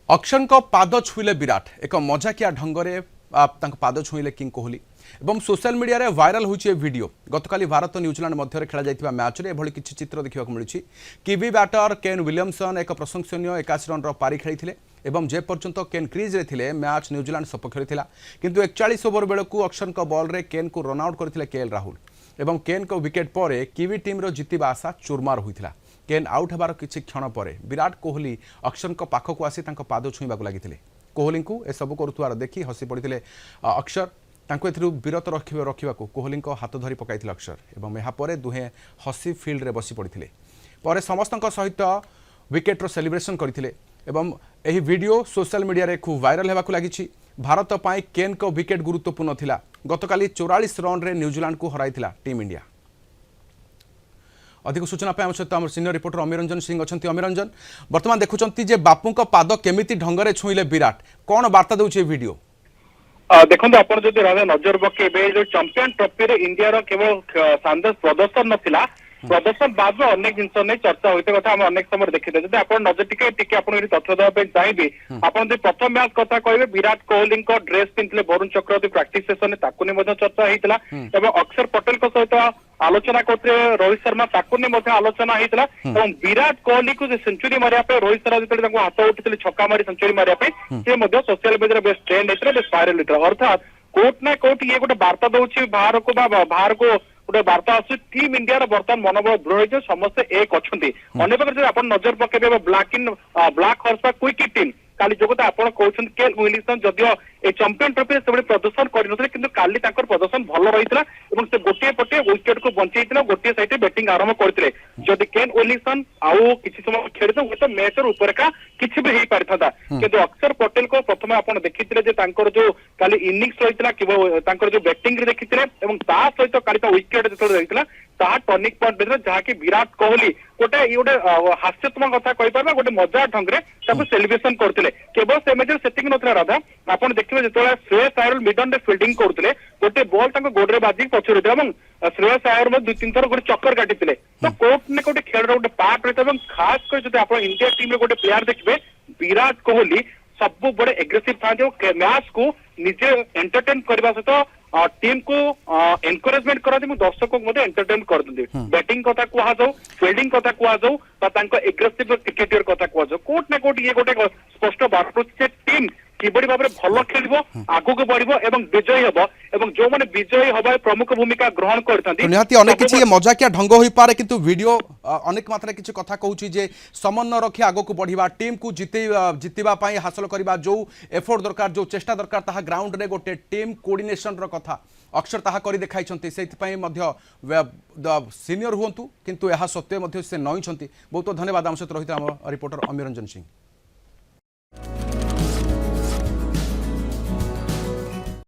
अक्षर पाद छुईले विराट एक मजाकिया ढंगरे पाद छुईले किंग कोहली एवं सोशल मीडिया रे वायरल होइछे वीडियो गतकाली भारत न्यूजीलैंड मध्य खेला जाइतिबा मैच रे एभली किछि चित्र देखिबा मिलुछि। किवी बैटर केन विलियमसन एक प्रशंसनीय 81 रन पारी खेलिथिले एवं जे पर्यंत केन क्रीज रे थिले मैच न्यूजीलैंड सपक्ष रे थिला किंतु 41 ओवर बेलकू अक्षर को बॉल रे केन को रन आउट करथिले केएल राहुल एवं केन को विकेट पर किवी टीम रो जितिबा आशा चूरमार होइथिला। केन आउट हबार किछि क्षण पर विराट कोहली अक्षर को पाखक आसी तांको पाद छुईबाकू लागिथिले। कोहली को ए सब करुवार देखि हसी पड़ते अक्षर तांको एथिरु विरत रखिबाकू कोहली को हाथ धरी पकाइथिले अक्षर एवं यहाँ पर दुहे हसी फील्ड रे बसी पड़ते पर समस्त सहित विकेट रो सेलिब्रेशन करथिले एवं एही वीडियो सोशल मीडिया रे खूब वायरल हेबाकू लागिछि। भारत पाई केन को विकेट गुरुत्वपूर्ण थिला। गतकाली 44 रन रे न्यूजीलैंड को हराइथिला टीम इंडिया। अधिक सूचना आम सहित आम सीनियर रिपोर्टर अमीरंजन सिंह अच्छा। अमीरंजन बर्तमान देखुंत बापू पाद केमिति ढंगरे छुईले विराट कौन वार्ता दूसरे वीडियो देखो आप नजर पकेबे जो चैंपियन ट्रॉफी रे इंडिया केवल शानदार प्रदर्शन नथिला प्रदर्शन बाद अनेक जिन नहीं चर्चा होते कथा हम अनेक समय देखी आप नजर टिके आप तथ्य देवाई चाहिए आप प्रथम मैच कथा कहे Virat Kohli dress पिंधे Varun Chakravarthy practice session चर्चा होता अक्षर पटेल सहित आलोचना करते रोहित शर्मा आलोचना होता विराट कोहली को सेंचुरी मारे रोहित शर्मा जो हाथ उठी छक्का मारी सेंचुरी मारे सोशल मीडिया बेस्ट ट्रेंड होता बेस्ट वायरल होता अर्थात कोर्ट ना कोर्ट ये गोटे वार्ता दौर बाहर को बाहर को गोटे वार्ता आस टीम इंडिया बर्तमान मनोबल दृढ़ हो समस्ते एक अच्छा अन्य प्रकार आप नजर पकेबे ब्लैक हॉर्स क्विक टीम काली जो कथा आप कहते केन विलियमसन जदियो ए चैंपियन ट्रॉफी से प्रदर्शन करनथले किंतु काली तांकर प्रदर्शन भल रहितला एवं से गोटे पटे विकेट को बंचैतला गोटे साइड बैटिंग आरंभ करथिले जदि केन विलियमसन आउ किछि समय खेलितो तो मैच रो ऊपर का किछि भी हेई पारथादा किंतु अक्षर पटेल को प्रथम आपण देखिथिले जे तांकर जो काली इनिंग्स रहितला कि तांकर जो बैटिंग रे देखिथिले एवं ता सहित काली ता विकेट जतले रहितला ता टर्निंग पॉइंट देला जहा कि विराट कोहली गोटे गोटे हास्यात्मक कथा कहि पारबा गोटे मजाक ढंग रे ताको सेलिब्रेशन करथिले केवल से मैच सेटिंग नथला राधा आपण देखिबे जेतोला श्रेयस अय्यर मिडन रे फील्डिंग करथिले गोटे बॉल ताको गोडरे बाजी पछरे एवं श्रेयस अय्यर में 2-3 थर गोटे चक्कर काटिथिले तो कोर्ट ने गोटे खेल गोटे पार्ट रहता एवं खास कर जदि आपण इंडिया टीम रे गोटे प्लेयर देखिबे विराट कोहली सब बड़े एग्रेसिव था मैच को निजे एंटरटेन करने सहित टीम को एनकरेजमेंट करते दर्शक को एंटरटेन कर बैटिंग कथा कह जाऊ फील्डिंग कथा कह जाऊ एग्रेसिव क्रिकेटर कथा कह जाऊ कोट ना कोट ये गोटे स्पष्ट बार्ता टीम किबड़ी भाव में भल खेल आगू को बढ़ विजयी हम और जो मैंने विजयी हवा प्रमुख भूमिका ग्रहण करते मजाकिया ढंग हो पारे किंतु वीडियो अनेक मात्रा किसी कथा कहूँ जे समन्वय रखी आगू को बढ़ा टीम को जितवा हासिल करवा जो एफर्ट दरकार जो चेष्टा दरकार ताहा ग्राउंड रे गोटे टीम कोऑर्डिनेशन कथा अक्षर ताहा करी देखाई सीनियर हुंतु किंतु यह सत्वे से नई बहुत धन्यवाद आम सहित रही रिपोर्टर अमीरंजन सिंह।